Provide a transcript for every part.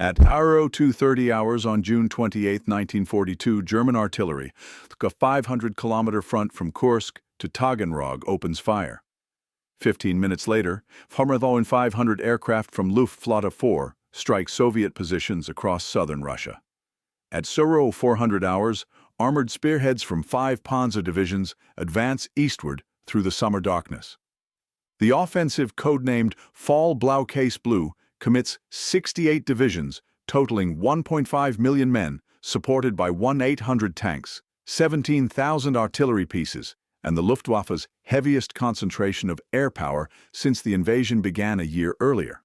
At 2:30 hours on June 28, 1942, German artillery, a 500-kilometer front from Kursk to Taganrog, opens fire. 15 minutes later, 500 aircraft from Luftflotte 4 strike Soviet positions across southern Russia. At 400 hours, armored spearheads from 5 Panzer divisions advance eastward through the summer darkness. The offensive, codenamed Fall Blau Case Blue, commits 68 divisions, totaling 1.5 million men, supported by 1,800 tanks, 17,000 artillery pieces, and the Luftwaffe's heaviest concentration of air power since the invasion began a year earlier.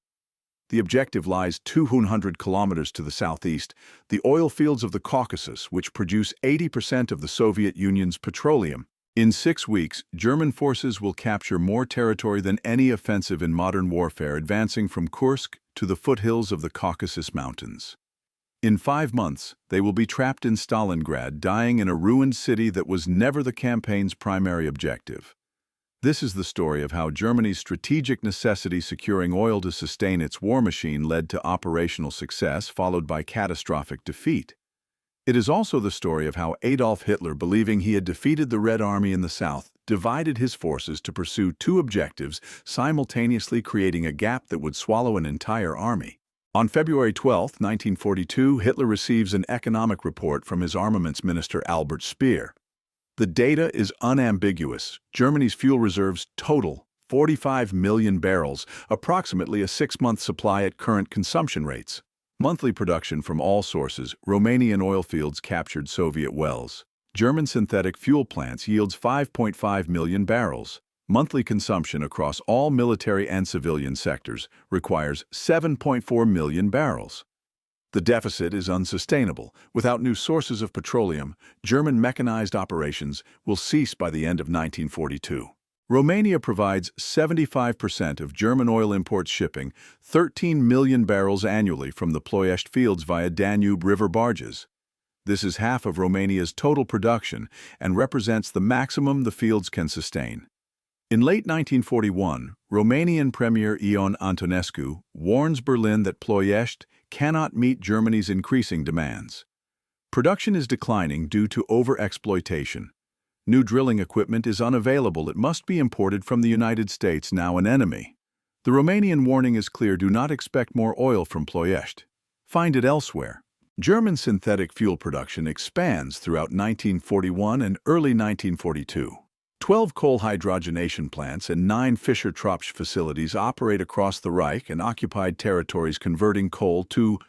The objective lies 200 kilometers to the southeast, the oil fields of the Caucasus, which produce 80% of the Soviet Union's petroleum. In 6 weeks, German forces will capture more territory than any offensive in modern warfare, advancing from Kursk to the foothills of the Caucasus Mountains. In 5 months, they will be trapped in Stalingrad, dying in a ruined city that was never the campaign's primary objective. This is the story of how Germany's strategic necessity securing oil to sustain its war machine led to operational success, followed by catastrophic defeat. It is also the story of how Adolf Hitler, believing he had defeated the Red Army in the south, divided his forces to pursue 2 objectives, simultaneously creating a gap that would swallow an entire army. On February 12, 1942, Hitler receives an economic report from his armaments minister Albert Speer. The data is unambiguous. Germany's fuel reserves total 45 million barrels, approximately a 6-month supply at current consumption rates. Monthly production from all sources, Romanian oil fields captured Soviet wells. German synthetic fuel plants yields 5.5 million barrels. Monthly consumption across all military and civilian sectors requires 7.4 million barrels. The deficit is unsustainable. Without new sources of petroleum, German mechanized operations will cease by the end of 1942. Romania provides 75% of German oil imports, shipping 13 million barrels annually from the Ploiești fields via Danube River barges. This is half of Romania's total production and represents the maximum the fields can sustain. In late 1941, Romanian Premier Ion Antonescu warns Berlin that Ploiești cannot meet Germany's increasing demands. Production is declining due to overexploitation. New drilling equipment is unavailable. It must be imported from the United States, now an enemy. The Romanian warning is clear: do not expect more oil from Ploiești. Find it elsewhere. German synthetic fuel production expands throughout 1941 and early 1942. 12 coal hydrogenation plants and 9 Fischer-Tropsch facilities operate across the Reich and occupied territories, converting coal to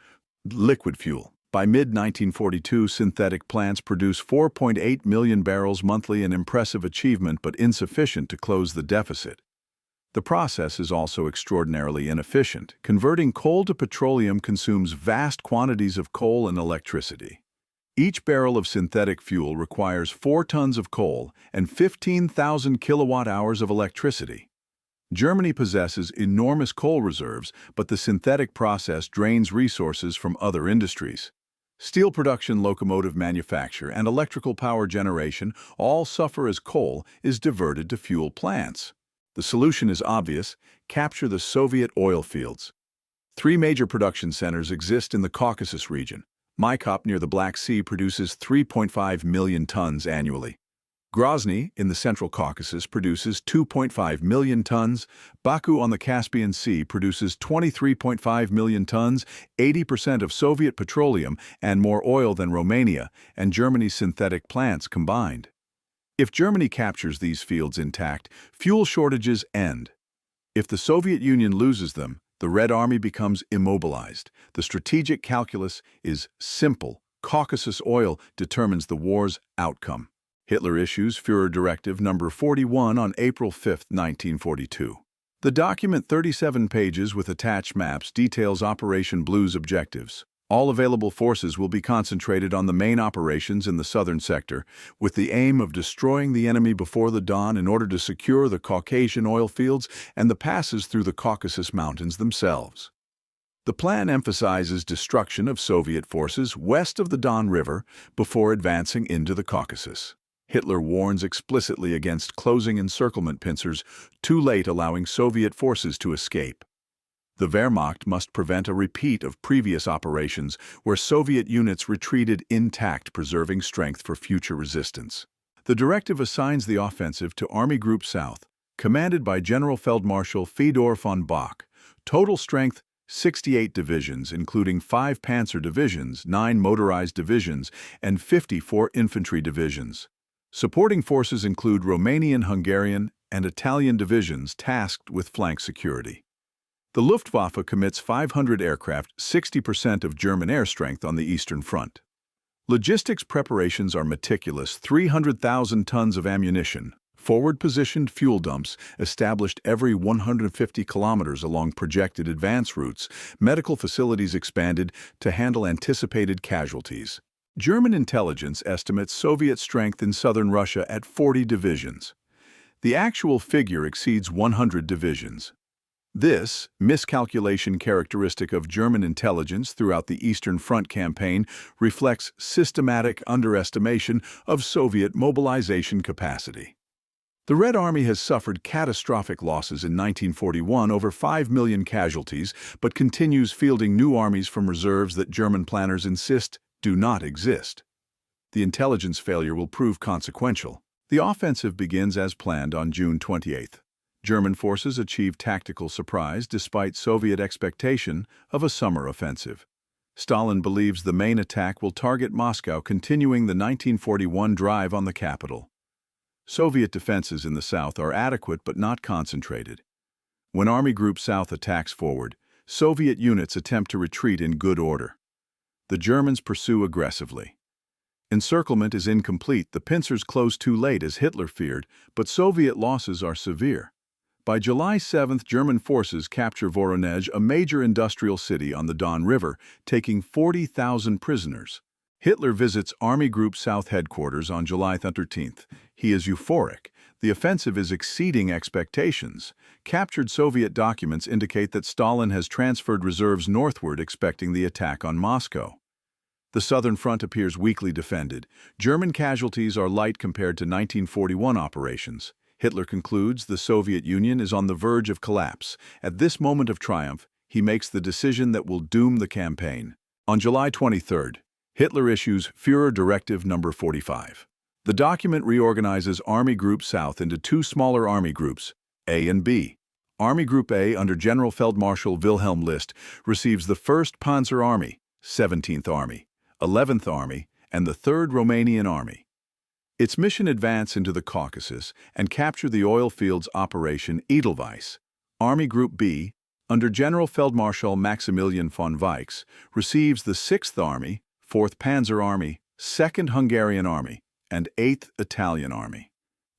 liquid fuel. By mid-1942, synthetic plants produce 4.8 million barrels monthly, an impressive achievement but insufficient to close the deficit. The process is also extraordinarily inefficient. Converting coal to petroleum consumes vast quantities of coal and electricity. Each barrel of synthetic fuel requires 4 tons of coal and 15,000 kilowatt-hours of electricity. Germany possesses enormous coal reserves, but the synthetic process drains resources from other industries. Steel production, locomotive manufacture, and electrical power generation all suffer as coal is diverted to fuel plants. The solution is obvious: capture the Soviet oil fields. 3 major production centers exist in the Caucasus region. Maikop near the Black Sea produces 3.5 million tons annually. Grozny in the Central Caucasus produces 2.5 million tons. Baku on the Caspian Sea produces 23.5 million tons, 80% of Soviet petroleum and more oil than Romania and Germany's synthetic plants combined. If Germany captures these fields intact, fuel shortages end. If the Soviet Union loses them, the Red Army becomes immobilized. The strategic calculus is simple. Caucasus oil determines the war's outcome. Hitler issues Führer Directive No. 41 on April 5, 1942. The document, 37 pages with attached maps, details Operation Blue's objectives. All available forces will be concentrated on the main operations in the southern sector, with the aim of destroying the enemy before the dawn in order to secure the Caucasian oil fields and the passes through the Caucasus Mountains themselves. The plan emphasizes destruction of Soviet forces west of the Don River before advancing into the Caucasus. Hitler warns explicitly against closing encirclement pincers too late, allowing Soviet forces to escape. The Wehrmacht must prevent a repeat of previous operations where Soviet units retreated intact, preserving strength for future resistance. The directive assigns the offensive to Army Group South, commanded by General Feldmarschall Fedor von Bock. Total strength 68 divisions, including 5 panzer divisions, 9 motorized divisions, and 54 infantry divisions. Supporting forces include Romanian, Hungarian, and Italian divisions tasked with flank security. The Luftwaffe commits 500 aircraft, 60% of German air strength on the Eastern Front. Logistics preparations are meticulous. 300,000 tons of ammunition, forward-positioned fuel dumps established every 150 kilometers along projected advance routes, medical facilities expanded to handle anticipated casualties. German intelligence estimates Soviet strength in southern Russia at 40 divisions. The actual figure exceeds 100 divisions. This miscalculation, characteristic of German intelligence throughout the Eastern Front campaign, reflects systematic underestimation of Soviet mobilization capacity. The Red Army has suffered catastrophic losses in 1941, over 5 million casualties, but continues fielding new armies from reserves that German planners insist do not exist. The intelligence failure will prove consequential. The offensive begins as planned on June 28th. German forces achieve tactical surprise despite Soviet expectation of a summer offensive. Stalin believes the main attack will target Moscow, continuing the 1941 drive on the capital. Soviet defenses in the south are adequate but not concentrated. When Army Group South attacks forward, Soviet units attempt to retreat in good order. The Germans pursue aggressively. Encirclement is incomplete. The pincers close too late as Hitler feared, but Soviet losses are severe. By July 7th, German forces capture Voronezh, a major industrial city on the Don River, taking 40,000 prisoners. Hitler visits Army Group South headquarters on July 13th. He is euphoric. The offensive is exceeding expectations. Captured Soviet documents indicate that Stalin has transferred reserves northward, expecting the attack on Moscow. The southern front appears weakly defended. German casualties are light compared to 1941 operations. Hitler concludes the Soviet Union is on the verge of collapse. At this moment of triumph, he makes the decision that will doom the campaign. On July 23rd, Hitler issues Führer Directive No. 45. The document reorganizes Army Group South into 2 smaller army groups, A and B. Army Group A, under General Feldmarschall Wilhelm List, receives the 1st Panzer Army, 17th Army, 11th Army, and the 3rd Romanian Army. Its mission advance into the Caucasus and capture the oil fields Operation Edelweiss. Army Group B, under General Feldmarschall Maximilian von Weichs, receives the 6th Army, 4th Panzer Army, 2nd Hungarian Army, and 8th Italian Army.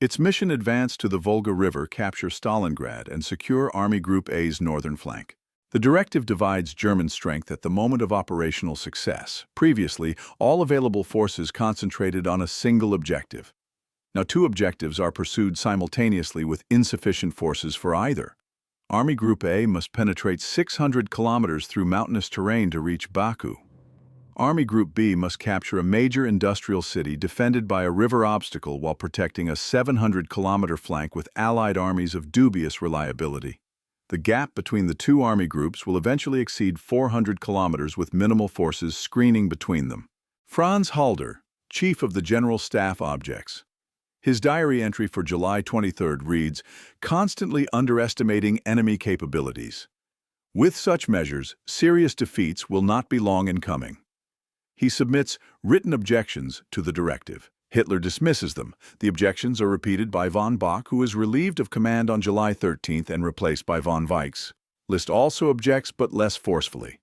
Its mission advance to the Volga River, capture Stalingrad, and secure Army Group A's northern flank. The directive divides German strength at the moment of operational success. Previously, all available forces concentrated on a single objective. Now 2 objectives are pursued simultaneously with insufficient forces for either. Army Group A must penetrate 600 kilometers through mountainous terrain to reach Baku. Army Group B must capture a major industrial city defended by a river obstacle while protecting a 700-kilometer flank with Allied armies of dubious reliability. The gap between the 2 army groups will eventually exceed 400 kilometers with minimal forces screening between them. Franz Halder, Chief of the General Staff, objects. His diary entry for July 23 reads, "Constantly underestimating enemy capabilities. With such measures, serious defeats will not be long in coming." He submits written objections to the directive. Hitler dismisses them. The objections are repeated by von Bock, who is relieved of command on July 13th and replaced by von Weichs. List also objects, but less forcefully.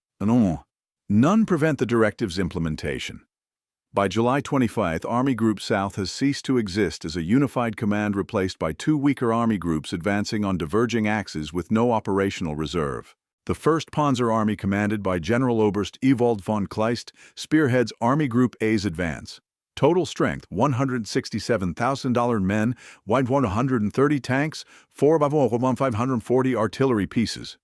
None prevent the directive's implementation. By July 25th, Army Group South has ceased to exist as a unified command, replaced by 2 weaker army groups advancing on diverging axes with no operational reserve. The 1st Panzer Army, commanded by General Oberst Ewald von Kleist, spearheads Army Group A's advance. Total strength 167,000 men, wide 130 tanks, 4x540 artillery pieces.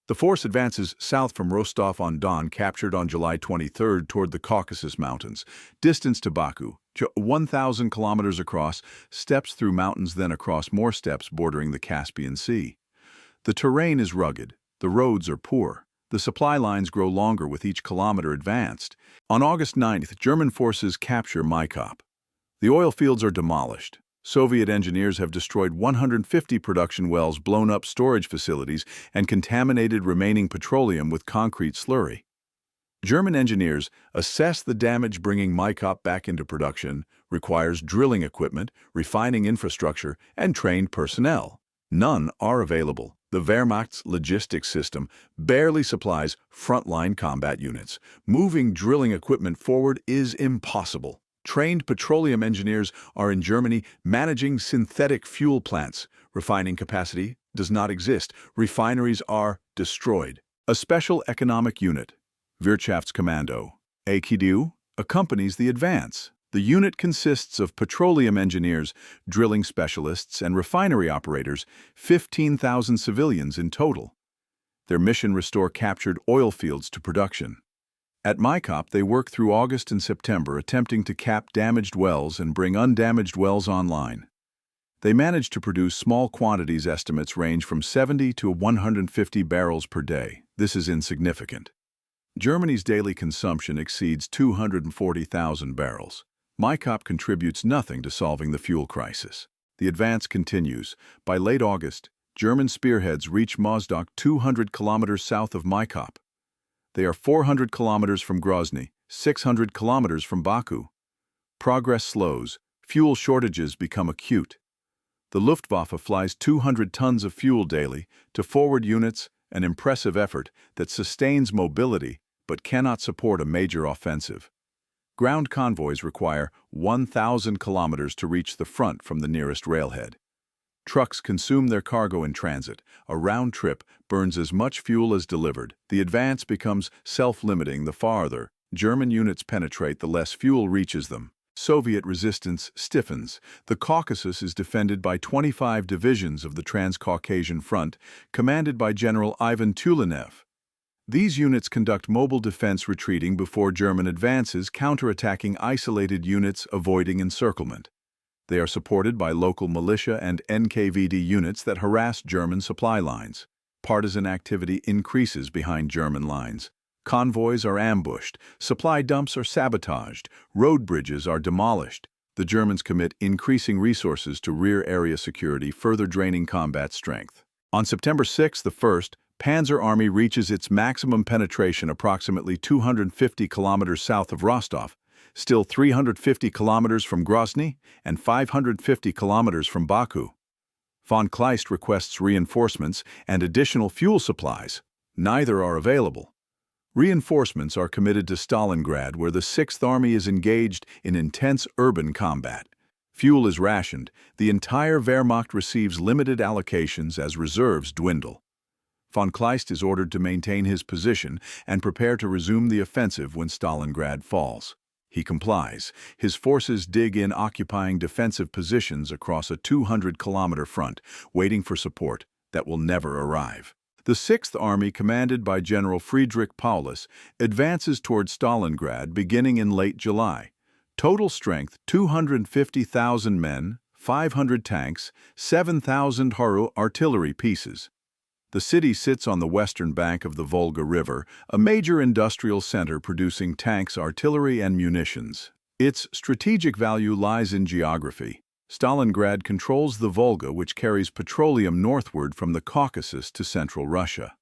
The force advances south from Rostov-on-Don, captured on July 23rd, toward the Caucasus Mountains. Distance to Baku, 1,000 kilometers across, steps through mountains, then across more steppes bordering the Caspian Sea. The terrain is rugged. The roads are poor. The supply lines grow longer with each kilometer advanced. On August 9th, German forces capture Maikop. The oil fields are demolished. Soviet engineers have destroyed 150 production wells, blown up storage facilities, and contaminated remaining petroleum with concrete slurry. German engineers assess the damage. Bringing Maikop back into production requires drilling equipment, refining infrastructure, and trained personnel. None are available. The Wehrmacht's logistics system barely supplies frontline combat units. Moving drilling equipment forward is impossible. Trained petroleum engineers are in Germany managing synthetic fuel plants. Refining capacity does not exist. Refineries are destroyed. A special economic unit, Wirtschaftskommando, AKDU, accompanies the advance. The unit consists of petroleum engineers, drilling specialists, and refinery operators, 15,000 civilians in total. Their mission: restore captured oil fields to production. At Maikop, they work through August and September, attempting to cap damaged wells and bring undamaged wells online. They manage to produce small quantities. Estimates range from 70 to 150 barrels per day. This is insignificant. Germany's daily consumption exceeds 240,000 barrels. Maikop contributes nothing to solving the fuel crisis. The advance continues. By late August, German spearheads reach Mozdok, 200 kilometers south of Maikop. They are 400 kilometers from Grozny, 600 kilometers from Baku. Progress slows. Fuel shortages become acute. The Luftwaffe flies 200 tons of fuel daily to forward units, an impressive effort that sustains mobility but cannot support a major offensive. Ground convoys require 1,000 kilometers to reach the front from the nearest railhead. Trucks consume their cargo in transit. A round trip burns as much fuel as delivered. The advance becomes self-limiting. The farther German units penetrate, the less fuel reaches them. Soviet resistance stiffens. The Caucasus is defended by 25 divisions of the Transcaucasian Front, commanded by General Ivan Tulenev. These units conduct mobile defense, retreating before German advances, counterattacking isolated units, avoiding encirclement. They are supported by local militia and NKVD units that harass German supply lines. Partisan activity increases behind German lines. Convoys are ambushed, supply dumps are sabotaged, road bridges are demolished. The Germans commit increasing resources to rear area security, further draining combat strength. On September 6, the 1st Panzer Army reaches its maximum penetration approximately 250 kilometers south of Rostov, still 350 kilometers from Grozny and 550 kilometers from Baku. Von Kleist requests reinforcements and additional fuel supplies. Neither are available. Reinforcements are committed to Stalingrad, where the 6th Army is engaged in intense urban combat. Fuel is rationed. The entire Wehrmacht receives limited allocations as reserves dwindle. Von Kleist is ordered to maintain his position and prepare to resume the offensive when Stalingrad falls. He complies. His forces dig in, occupying defensive positions across a 200-kilometer front, waiting for support that will never arrive. The 6th Army, commanded by General Friedrich Paulus, advances toward Stalingrad beginning in late July. Total strength: 250,000 men, 500 tanks, 7,000 artillery pieces. The city sits on the western bank of the Volga River, a major industrial center producing tanks, artillery, and munitions. Its strategic value lies in geography. Stalingrad controls the Volga, which carries petroleum northward from the Caucasus to central Russia.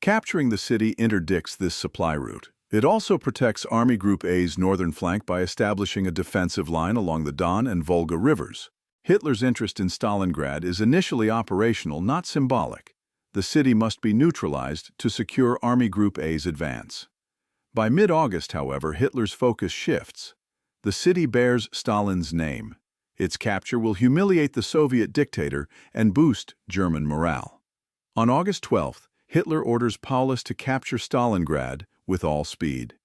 Capturing the city interdicts this supply route. It also protects Army Group A's northern flank by establishing a defensive line along the Don and Volga rivers. Hitler's interest in Stalingrad is initially operational, not symbolic. The city must be neutralized to secure Army Group A's advance. By mid-August, however, Hitler's focus shifts. The city bears Stalin's name. Its capture will humiliate the Soviet dictator and boost German morale. On August 12th, Hitler orders Paulus to capture Stalingrad with all speed.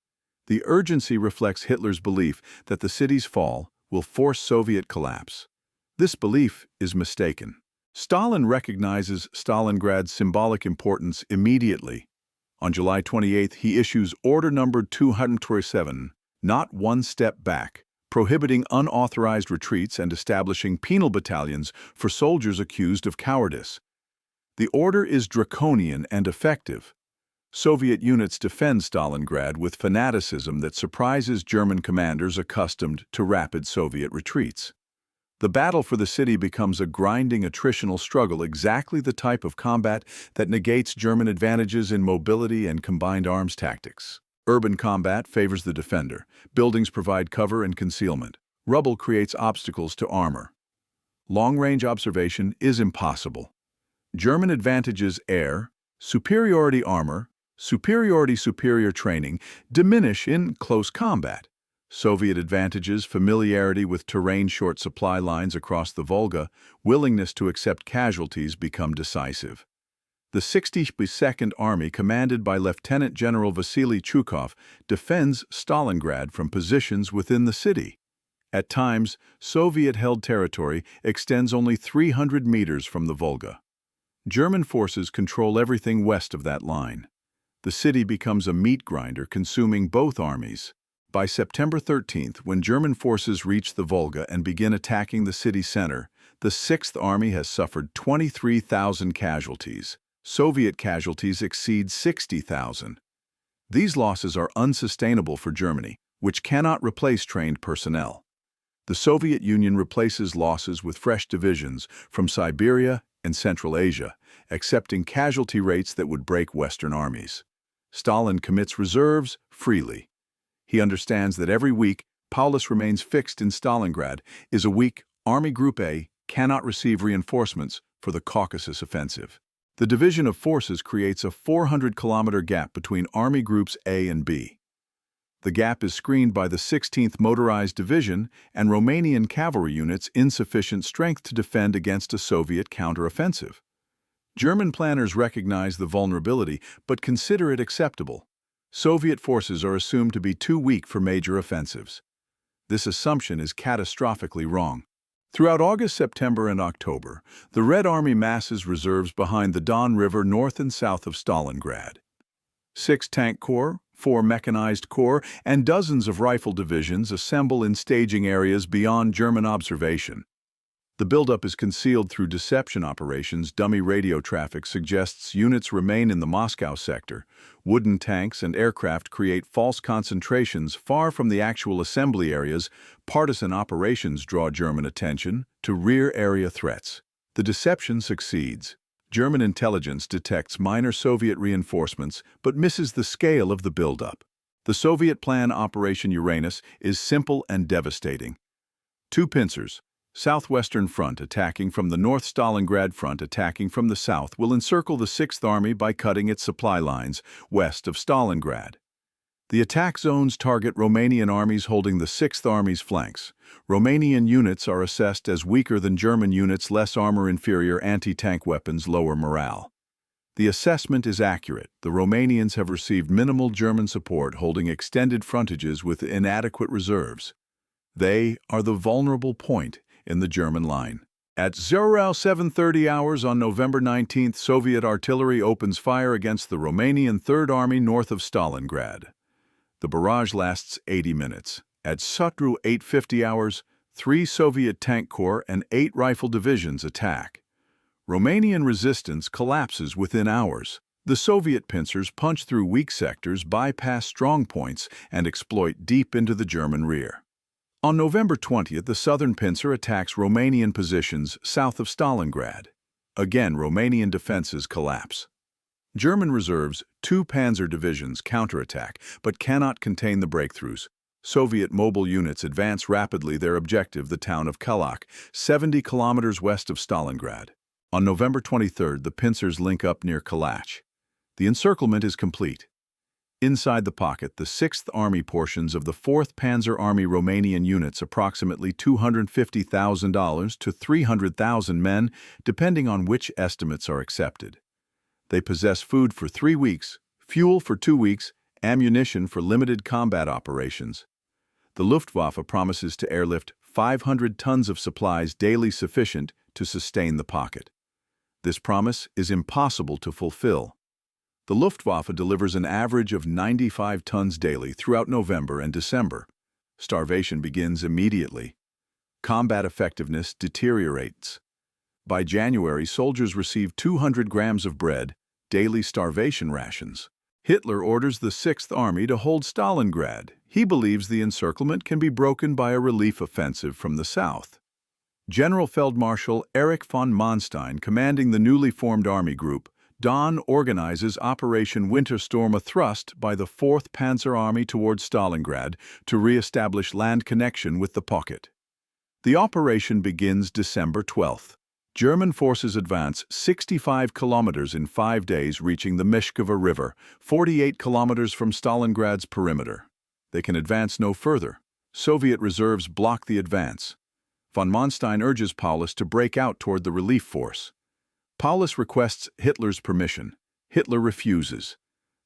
The urgency reflects Hitler's belief that the city's fall will force Soviet collapse. This belief is mistaken. Stalin recognizes Stalingrad's symbolic importance immediately. On July 28, he issues Order Number 227, not one step back, prohibiting unauthorized retreats and establishing penal battalions for soldiers accused of cowardice. The order is draconian and effective. Soviet units defend Stalingrad with fanaticism that surprises German commanders accustomed to rapid Soviet retreats. The battle for the city becomes a grinding attritional struggle, exactly the type of combat that negates German advantages in mobility and combined arms tactics. Urban combat favors the defender. Buildings provide cover and concealment. Rubble creates obstacles to armor. Long-range observation is impossible. German advantages air, superiority armor, superior training diminish in close combat. Soviet advantages, familiarity with terrain, short supply lines across the Volga, willingness to accept casualties become decisive. The 62nd Army, commanded by Lieutenant General Vasily Chukov, defends Stalingrad from positions within the city. At times, Soviet-held territory extends only 300 meters from the Volga. German forces control everything west of that line. The city becomes a meat grinder, consuming both armies. By September 13th, when German forces reach the Volga and begin attacking the city center, the 6th Army has suffered 23,000 casualties. Soviet casualties exceed 60,000. These losses are unsustainable for Germany, which cannot replace trained personnel. The Soviet Union replaces losses with fresh divisions from Siberia and Central Asia, accepting casualty rates that would break Western armies. Stalin commits reserves freely. He understands that every week Paulus remains fixed in Stalingrad is a week Army Group A cannot receive reinforcements for the Caucasus offensive. The division of forces creates a 400-kilometer gap between Army Groups A and B. The gap is screened by the 16th Motorized Division and Romanian cavalry units insufficient strength to defend against a Soviet counteroffensive. German planners recognize the vulnerability but consider it acceptable. Soviet forces are assumed to be too weak for major offensives. This assumption is catastrophically wrong. Throughout August, September, and October, the Red Army masses reserves behind the Don River north and south of Stalingrad. 6 tank corps, 4 mechanized corps, and dozens of rifle divisions assemble in staging areas beyond German observation. The buildup is concealed through deception operations. Dummy radio traffic suggests units remain in the Moscow sector. Wooden tanks and aircraft create false concentrations far from the actual assembly areas. Partisan operations draw German attention to rear area threats. The deception succeeds. German intelligence detects minor Soviet reinforcements but misses the scale of the buildup. The Soviet plan, Operation Uranus, is simple and devastating. 2 pincers. Southwestern Front attacking from the North, Stalingrad Front attacking from the south will encircle the 6th Army by cutting its supply lines west of Stalingrad. The attack zones target Romanian armies holding the 6th Army's flanks. Romanian units are assessed as weaker than German units, less armor, inferior anti-tank weapons, lower morale. The assessment is accurate. The Romanians have received minimal German support, holding extended frontages with inadequate reserves. They are the vulnerable point in the German line. At 0730 hours on November 19th, Soviet artillery opens fire against the Romanian 3rd Army north of Stalingrad. The barrage lasts 80 minutes. At 0850 hours, 3 Soviet tank corps and 8 rifle divisions attack. Romanian resistance collapses within hours. The Soviet pincers punch through weak sectors, bypass strong points, and exploit deep into the German rear. On November 20th, the southern pincer attacks Romanian positions south of Stalingrad. Again, Romanian defenses collapse. German reserves, 2 panzer divisions, counterattack, but cannot contain the breakthroughs. Soviet mobile units advance rapidly, their objective, the town of Kalach, 70 kilometers west of Stalingrad. On November 23rd, the pincers link up near Kalach. The encirclement is complete. Inside the pocket, the 6th Army portions of the 4th Panzer Army Romanian units, approximately $250,000 to 300,000 men, depending on which estimates are accepted. They possess food for 3 weeks, fuel for 2 weeks, ammunition for limited combat operations. The Luftwaffe promises to airlift 500 tons of supplies daily, sufficient to sustain the pocket. This promise is impossible to fulfill. The Luftwaffe delivers an average of 95 tons daily throughout November and December. Starvation begins immediately. Combat effectiveness deteriorates. By January, soldiers receive 200 grams of bread, daily starvation rations. Hitler orders the Sixth Army to hold Stalingrad. He believes the encirclement can be broken by a relief offensive from the south. General Feldmarschall Erich von Manstein, commanding the newly formed army group, Don organizes Operation Winterstorm, a thrust by the 4th Panzer Army towards Stalingrad to re-establish land connection with the pocket. The operation begins December 12th. German forces advance 65 kilometers in 5 days, reaching the Mishkova River, 48 kilometers from Stalingrad's perimeter. They can advance no further. Soviet reserves block the advance. Von Manstein urges Paulus to break out toward the relief force. Paulus requests Hitler's permission. Hitler refuses.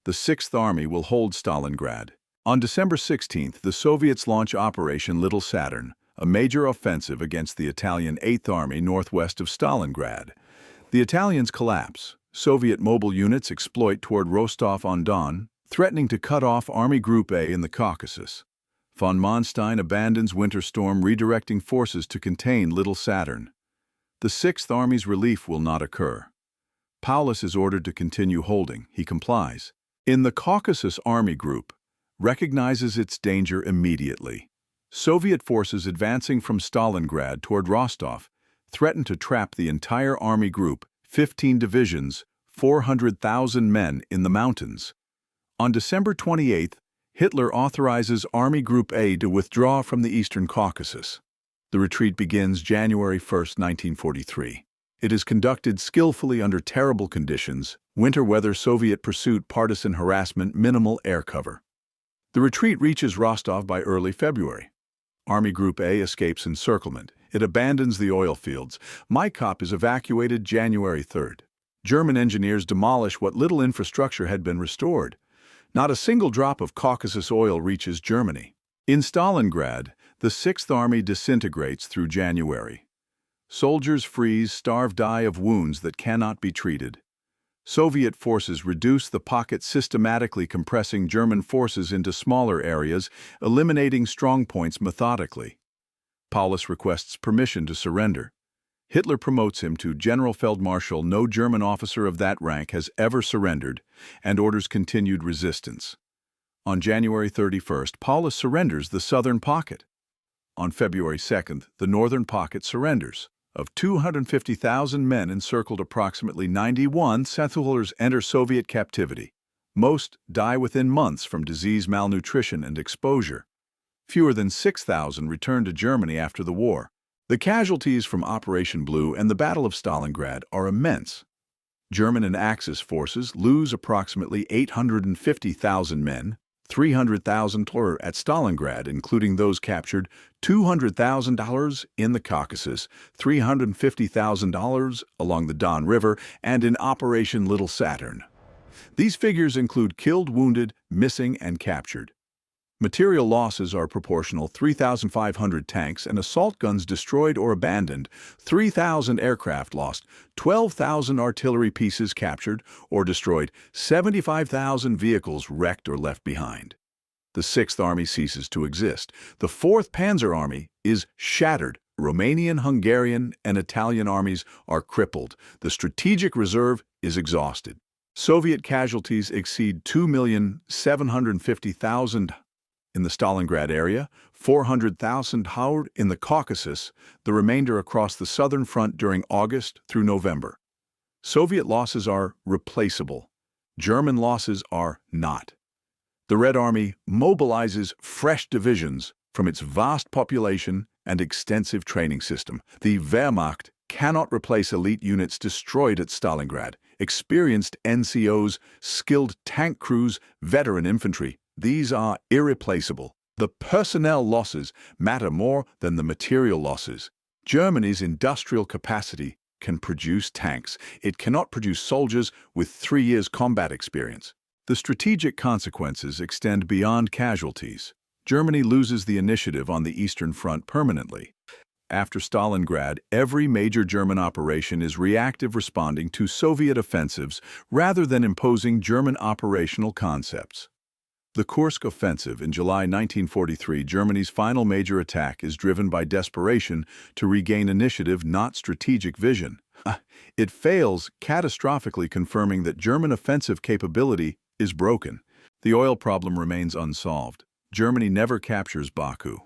The Sixth Army will hold Stalingrad. On December 16th, the Soviets launch Operation Little Saturn, a major offensive against the Italian Eighth Army northwest of Stalingrad. The Italians collapse. Soviet mobile units exploit toward Rostov-on-Don, threatening to cut off Army Group A in the Caucasus. Von Manstein abandons Winterstorm, redirecting forces to contain Little Saturn. The Sixth Army's relief will not occur. Paulus is ordered to continue holding. He complies. In the Caucasus Army Group recognizes its danger immediately. Soviet forces advancing from Stalingrad toward Rostov threaten to trap the entire army group, 15 divisions, 400,000 men, in the mountains. On December 28th, Hitler authorizes Army Group A to withdraw from the eastern Caucasus. The retreat begins January 1, 1943. It is conducted skillfully under terrible conditions: winter weather, Soviet pursuit, partisan harassment, minimal air cover. The retreat reaches Rostov by early February. Army Group A escapes encirclement. It abandons the oil fields. Maikop is evacuated January 3rd. German engineers demolish what little infrastructure had been restored. Not a single drop of Caucasus oil reaches Germany. In Stalingrad, the Sixth Army disintegrates through January. Soldiers freeze, starve, die of wounds that cannot be treated. Soviet forces reduce the pocket, systematically compressing German forces into smaller areas, eliminating strongpoints methodically. Paulus requests permission to surrender. Hitler promotes him to General Feldmarschall. No German officer of that rank has ever surrendered, and orders continued resistance. On January 31st, Paulus surrenders the southern pocket. On February 2nd, the northern pocket surrenders. Of 250,000 men encircled, approximately 91,000 enter Soviet captivity. Most die within months from disease, malnutrition, and exposure. Fewer than 6,000 return to Germany after the war. The casualties from Operation Blue and the Battle of Stalingrad are immense. German and Axis forces lose approximately 850,000 men, 300,000 at Stalingrad, including those captured, $200,000 in the Caucasus, $350,000 along the Don River, and in Operation Little Saturn. These figures include killed, wounded, missing, and captured. Material losses are proportional: 3,500 tanks and assault guns destroyed or abandoned, 3,000 aircraft lost, 12,000 artillery pieces captured or destroyed, 75,000 vehicles wrecked or left behind. The Sixth Army ceases to exist. The 4th Panzer Army is shattered. Romanian, Hungarian, and Italian armies are crippled. The strategic reserve is exhausted. Soviet casualties exceed 2,750,000 in the Stalingrad area, 400,000 in the Caucasus, the remainder across the southern front during August through November. Soviet losses are replaceable. German losses are not. The Red Army mobilizes fresh divisions from its vast population and extensive training system. The Wehrmacht cannot replace elite units destroyed at Stalingrad. Experienced NCOs, skilled tank crews, veteran infantry, these are irreplaceable. The personnel losses matter more than the material losses. Germany's industrial capacity can produce tanks. It cannot produce soldiers with 3 years combat experience. The strategic consequences extend beyond casualties. Germany loses the initiative on the Eastern Front permanently. After Stalingrad, every major German operation is reactive, responding to Soviet offensives rather than imposing German operational concepts. The Kursk offensive in July 1943, Germany's final major attack, is driven by desperation to regain initiative, not strategic vision. It fails, catastrophically confirming that German offensive capability is broken. The oil problem remains unsolved. Germany never captures Baku.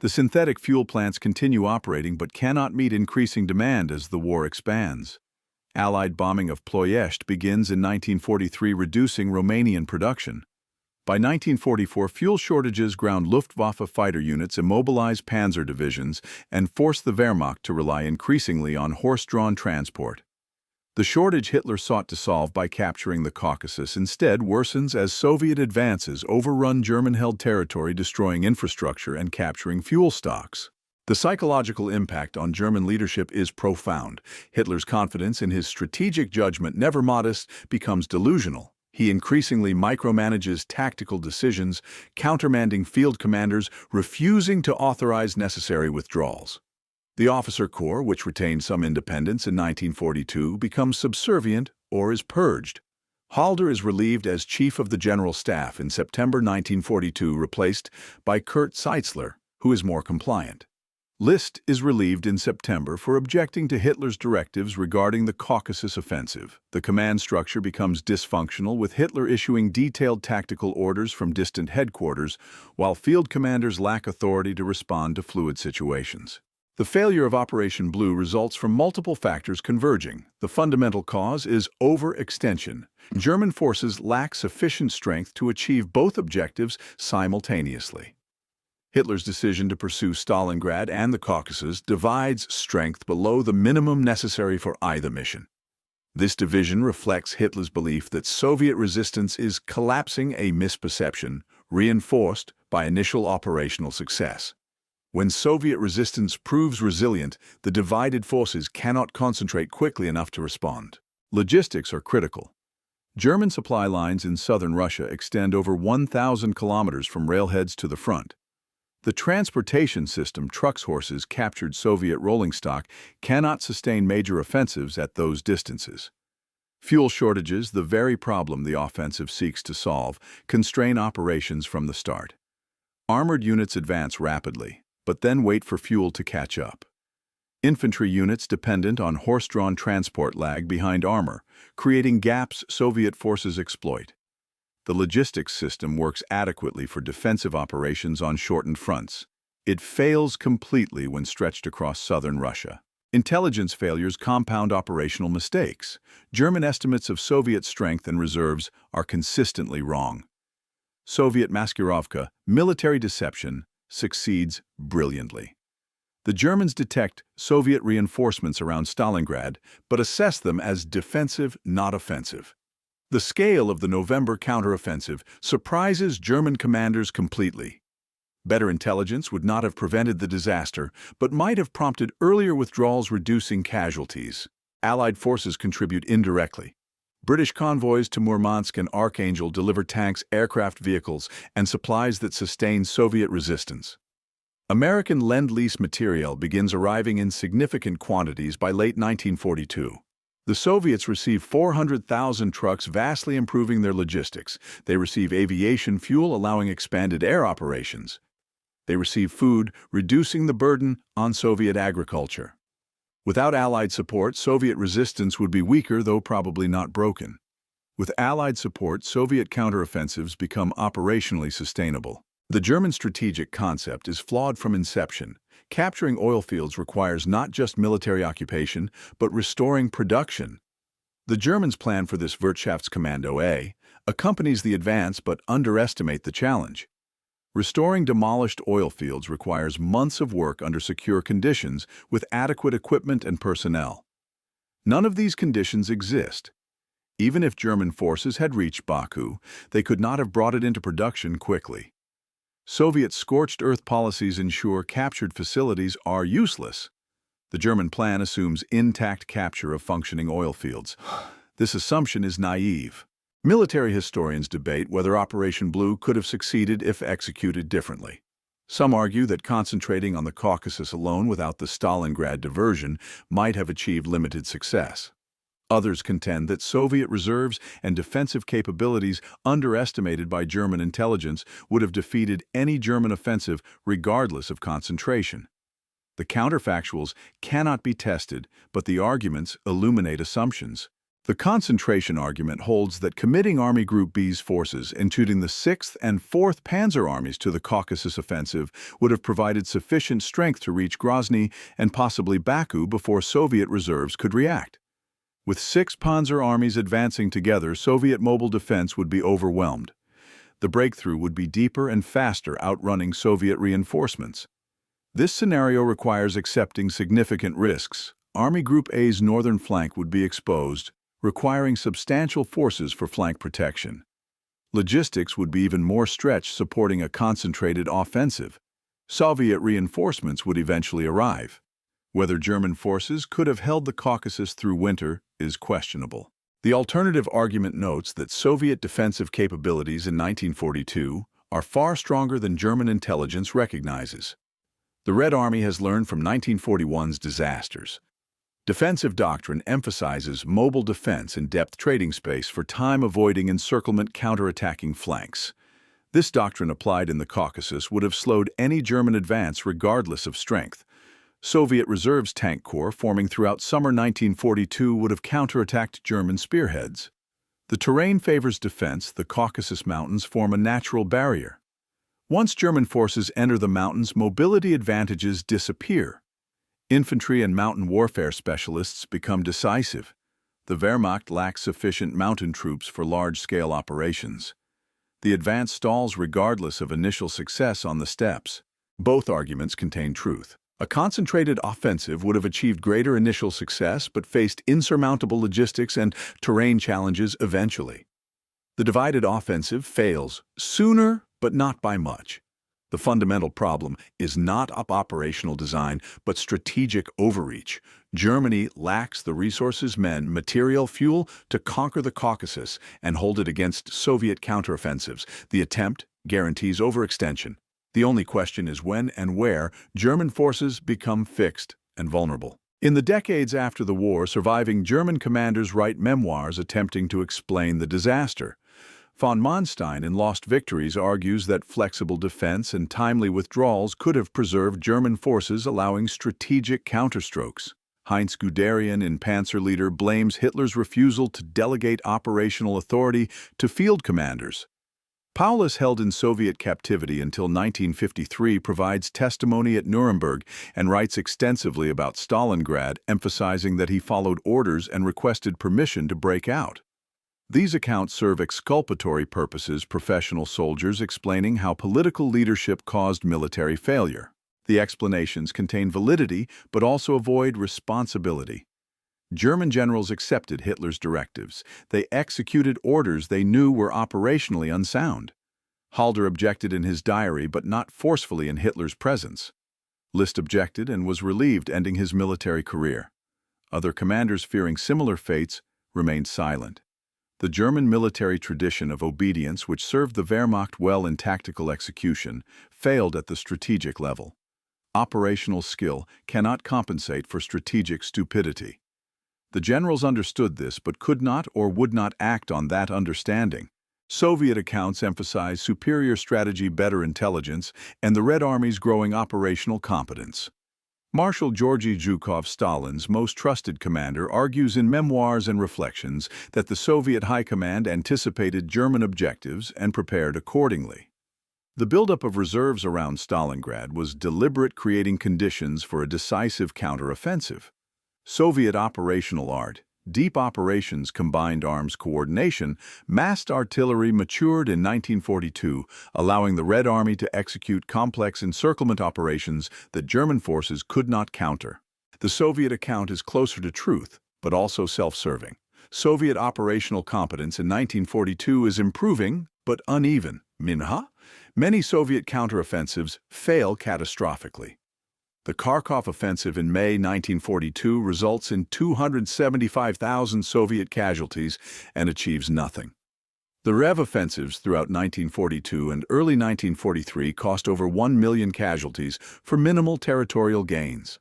The synthetic fuel plants continue operating but cannot meet increasing demand as the war expands. Allied bombing of Ploiești begins in 1943, reducing Romanian production. By 1944, fuel shortages ground Luftwaffe fighter units, immobilized panzer divisions, and forced the Wehrmacht to rely increasingly on horse-drawn transport. The shortage Hitler sought to solve by capturing the Caucasus instead worsens as Soviet advances overrun German-held territory, destroying infrastructure and capturing fuel stocks. The psychological impact on German leadership is profound. Hitler's confidence in his strategic judgment, never modest, becomes delusional. He increasingly micromanages tactical decisions, countermanding field commanders, refusing to authorize necessary withdrawals. The officer corps, which retained some independence in 1942, becomes subservient or is purged. Halder is relieved as Chief of the General Staff in September 1942, replaced by Kurt Seitzler, who is more compliant. List is relieved in September for objecting to Hitler's directives regarding the Caucasus offensive. The command structure becomes dysfunctional, with Hitler issuing detailed tactical orders from distant headquarters, while field commanders lack authority to respond to fluid situations. The failure of Operation Blue results from multiple factors converging. The fundamental cause is overextension. German forces lack sufficient strength to achieve both objectives simultaneously. Hitler's decision to pursue Stalingrad and the Caucasus divides strength below the minimum necessary for either mission. This division reflects Hitler's belief that Soviet resistance is collapsing, a misperception reinforced by initial operational success. When Soviet resistance proves resilient, the divided forces cannot concentrate quickly enough to respond. Logistics are critical. German supply lines in southern Russia extend over 1,000 kilometers from railheads to the front. The transportation system, trucks, horses, captured Soviet rolling stock, cannot sustain major offensives at those distances. Fuel shortages, the very problem the offensive seeks to solve, constrain operations from the start. Armored units advance rapidly, but then wait for fuel to catch up. Infantry units dependent on horse-drawn transport lag behind armor, creating gaps Soviet forces exploit. The logistics system works adequately for defensive operations on shortened fronts. It fails completely when stretched across southern Russia. Intelligence failures compound operational mistakes. German estimates of Soviet strength and reserves are consistently wrong. Soviet maskirovka, military deception, succeeds brilliantly. The Germans detect Soviet reinforcements around Stalingrad, but assess them as defensive, not offensive. The scale of the November counteroffensive surprises German commanders completely. Better intelligence would not have prevented the disaster, but might have prompted earlier withdrawals, reducing casualties. Allied forces contribute indirectly. British convoys to Murmansk and Archangel deliver tanks, aircraft vehicles, and supplies that sustain Soviet resistance. American Lend-Lease material begins arriving in significant quantities by late 1942. The Soviets receive 400,000 trucks, vastly improving their logistics. They receive aviation fuel, allowing expanded air operations. They receive food, reducing the burden on Soviet agriculture. Without Allied support, Soviet resistance would be weaker, though probably not broken. With Allied support, Soviet counteroffensives become operationally sustainable. The German strategic concept is flawed from inception. Capturing oil fields requires not just military occupation, but restoring production. The Germans plan for this Wirtschaftskommando A, accompanies the advance but underestimate the challenge. Restoring demolished oil fields requires months of work under secure conditions with adequate equipment and personnel. None of these conditions exist. Even if German forces had reached Baku, they could not have brought it into production quickly. Soviet scorched earth policies ensure captured facilities are useless. The German plan assumes intact capture of functioning oil fields. This assumption is naive. Military historians debate whether Operation Blue could have succeeded if executed differently. Some argue that concentrating on the Caucasus alone without the Stalingrad diversion might have achieved limited success. Others contend that Soviet reserves and defensive capabilities, underestimated by German intelligence, would have defeated any German offensive regardless of concentration. The counterfactuals cannot be tested, but the arguments illuminate assumptions. The concentration argument holds that committing Army Group B's forces, including the 6th and 4th Panzer Armies, to the Caucasus offensive would have provided sufficient strength to reach Grozny and possibly Baku before Soviet reserves could react. With 6 Panzer armies advancing together, Soviet mobile defense would be overwhelmed. The breakthrough would be deeper and faster, outrunning Soviet reinforcements. This scenario requires accepting significant risks. Army Group A's northern flank would be exposed, requiring substantial forces for flank protection. Logistics would be even more stretched, supporting a concentrated offensive. Soviet reinforcements would eventually arrive. Whether German forces could have held the Caucasus through winter is questionable. The alternative argument notes that Soviet defensive capabilities in 1942 are far stronger than German intelligence recognizes. The Red Army has learned from 1941's disasters. Defensive doctrine emphasizes mobile defense and depth trading space for time-avoiding encirclement counterattacking flanks. This doctrine applied in the Caucasus would have slowed any German advance regardless of strength. Soviet reserves tank corps forming throughout summer 1942 would have counterattacked German spearheads. The terrain favors defense. The Caucasus Mountains form a natural barrier. Once German forces enter the mountains, mobility advantages disappear. Infantry and mountain warfare specialists become decisive. The Wehrmacht lacks sufficient mountain troops for large-scale operations. The advance stalls regardless of initial success on the steppes. Both arguments contain truth. A concentrated offensive would have achieved greater initial success but faced insurmountable logistics and terrain challenges eventually. The divided offensive fails sooner, but not by much. The fundamental problem is not operational design, but strategic overreach. Germany lacks the resources, men, material, fuel to conquer the Caucasus and hold it against Soviet counteroffensives. The attempt guarantees overextension. The only question is when and where German forces become fixed and vulnerable. In the decades after the war, surviving German commanders write memoirs attempting to explain the disaster. Von Manstein in Lost Victories argues that flexible defense and timely withdrawals could have preserved German forces, allowing strategic counterstrokes. Heinz Guderian in Panzerleader blames Hitler's refusal to delegate operational authority to field commanders. Paulus, held in Soviet captivity until 1953, provides testimony at Nuremberg and writes extensively about Stalingrad, emphasizing that he followed orders and requested permission to break out. These accounts serve exculpatory purposes, professional soldiers explaining how political leadership caused military failure. The explanations contain validity but also avoid responsibility. German generals accepted Hitler's directives. They executed orders they knew were operationally unsound. Halder objected in his diary, but not forcefully in Hitler's presence. List objected and was relieved, ending his military career. Other commanders, fearing similar fates, remained silent. The German military tradition of obedience, which served the Wehrmacht well in tactical execution, failed at the strategic level. Operational skill cannot compensate for strategic stupidity. The generals understood this but could not or would not act on that understanding. Soviet accounts emphasize superior strategy, better intelligence, and the Red Army's growing operational competence. Marshal Georgy Zhukov, Stalin's most trusted commander, argues in Memoirs and Reflections that the Soviet High Command anticipated German objectives and prepared accordingly. The buildup of reserves around Stalingrad was deliberate, creating conditions for a decisive counteroffensive. Soviet operational art, deep operations, combined arms coordination, massed artillery matured in 1942, allowing the Red Army to execute complex encirclement operations that German forces could not counter. The Soviet account is closer to truth, but also self-serving. Soviet operational competence in 1942 is improving, but uneven. Minha? Many Soviet counteroffensives fail catastrophically. The Kharkov offensive in May 1942 results in 275,000 Soviet casualties and achieves nothing. The Rev offensives throughout 1942 and early 1943 cost over 1 million casualties for minimal territorial gains.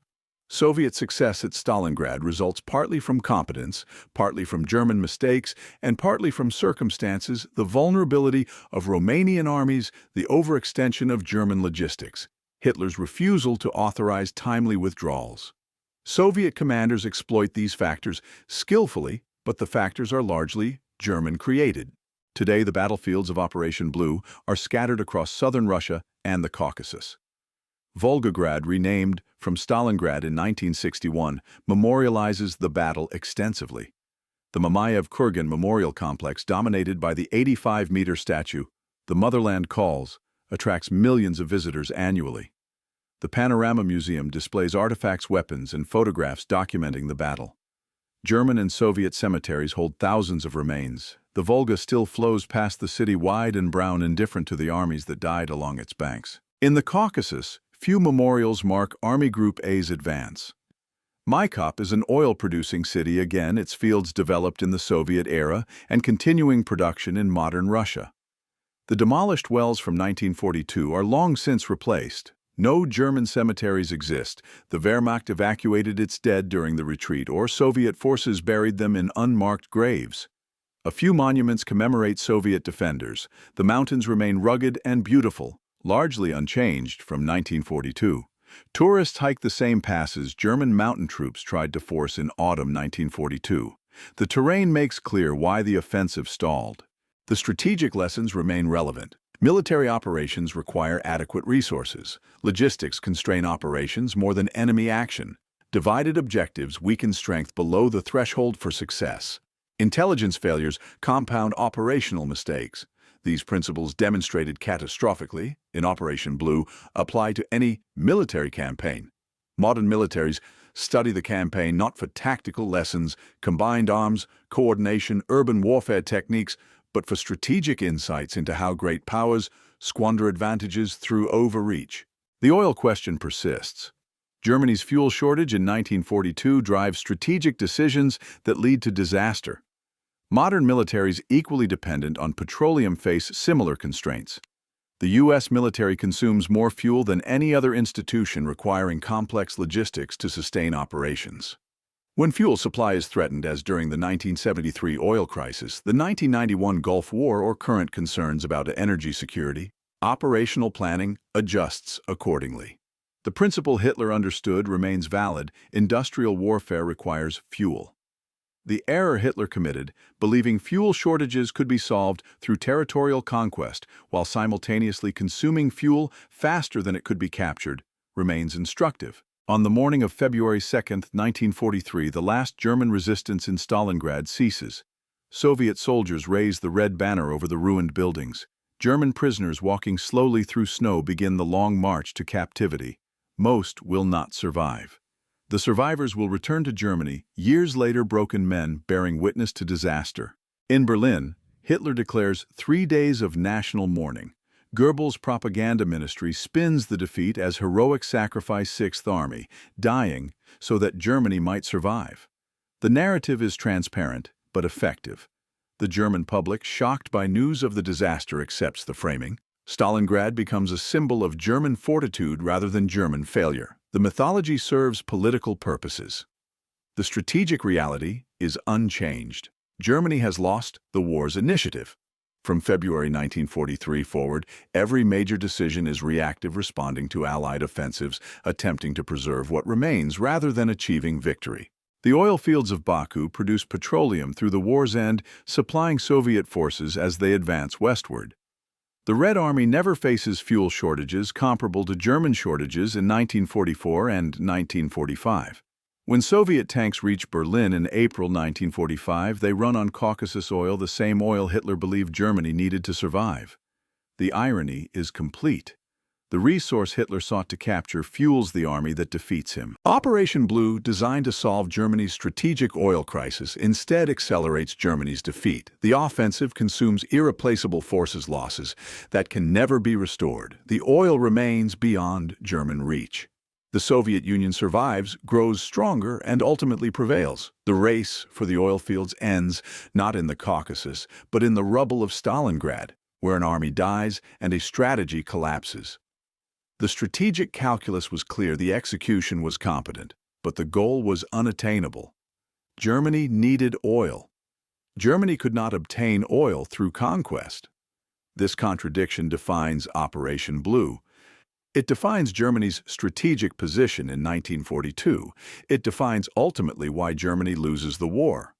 Soviet success at Stalingrad results partly from competence, partly from German mistakes, and partly from circumstances: the vulnerability of Romanian armies, the overextension of German logistics. Hitler's refusal to authorize timely withdrawals. Soviet commanders exploit these factors skillfully, but the factors are largely German-created. Today, the battlefields of Operation Blue are scattered across southern Russia and the Caucasus. Volgograd, renamed from Stalingrad in 1961, memorializes the battle extensively. The Mamayev-Kurgan Memorial Complex, dominated by the 85-meter statue, The Motherland Calls, attracts millions of visitors annually. The Panorama Museum displays artifacts, weapons, and photographs documenting the battle. German and Soviet cemeteries hold thousands of remains. The Volga still flows past the city, wide and brown, indifferent to the armies that died along its banks. In the Caucasus, few memorials mark Army Group A's advance. Maikop is an oil-producing city, again, its fields developed in the Soviet era and continuing production in modern Russia. The demolished wells from 1942 are long since replaced. No German cemeteries exist. The Wehrmacht evacuated its dead during the retreat, or Soviet forces buried them in unmarked graves. A few monuments commemorate Soviet defenders. The mountains remain rugged and beautiful, largely unchanged from 1942. Tourists hike the same passes German mountain troops tried to force in autumn 1942. The terrain makes clear why the offensive stalled. The strategic lessons remain relevant. Military operations require adequate resources. Logistics constrain operations more than enemy action. Divided objectives weaken strength below the threshold for success. Intelligence failures compound operational mistakes. These principles, demonstrated catastrophically in Operation Blue, apply to any military campaign. Modern militaries study the campaign not for tactical lessons, combined arms, coordination, urban warfare techniques, but for strategic insights into how great powers squander advantages through overreach. The oil question persists. Germany's fuel shortage in 1942 drives strategic decisions that lead to disaster. Modern militaries equally dependent on petroleum face similar constraints. The U.S. military consumes more fuel than any other institution, requiring complex logistics to sustain operations. When fuel supply is threatened, as during the 1973 oil crisis, the 1991 Gulf War, or current concerns about energy security, operational planning adjusts accordingly. The principle Hitler understood remains valid: industrial warfare requires fuel. The error Hitler committed, believing fuel shortages could be solved through territorial conquest while simultaneously consuming fuel faster than it could be captured, remains instructive. On the morning of February 2, 1943, the last German resistance in Stalingrad ceases. Soviet soldiers raise the red banner over the ruined buildings. German prisoners walking slowly through snow begin the long march to captivity. Most will not survive. The survivors will return to Germany, years later, broken men bearing witness to disaster. In Berlin, Hitler declares 3 days of national mourning. Goebbels' propaganda ministry spins the defeat as heroic sacrifice, Sixth Army, dying so that Germany might survive. The narrative is transparent, but effective. The German public, shocked by news of the disaster, accepts the framing. Stalingrad becomes a symbol of German fortitude rather than German failure. The mythology serves political purposes. The strategic reality is unchanged. Germany has lost the war's initiative. From February 1943 forward, every major decision is reactive, responding to Allied offensives, attempting to preserve what remains rather than achieving victory. The oil fields of Baku produce petroleum through the war's end, supplying Soviet forces as they advance westward. The Red Army never faces fuel shortages comparable to German shortages in 1944 and 1945. When Soviet tanks reach Berlin in April 1945, they run on Caucasus oil, the same oil Hitler believed Germany needed to survive. The irony is complete. The resource Hitler sought to capture fuels the army that defeats him. Operation Blue, designed to solve Germany's strategic oil crisis, instead accelerates Germany's defeat. The offensive consumes irreplaceable forces losses that can never be restored. The oil remains beyond German reach. The Soviet Union survives, grows stronger, and ultimately prevails. The race for the oil fields ends not in the Caucasus, but in the rubble of Stalingrad, where an army dies and a strategy collapses. The strategic calculus was clear, the execution was competent, but the goal was unattainable. Germany needed oil. Germany could not obtain oil through conquest. This contradiction defines Operation Blue. It defines Germany's strategic position in 1942. It defines ultimately why Germany loses the war.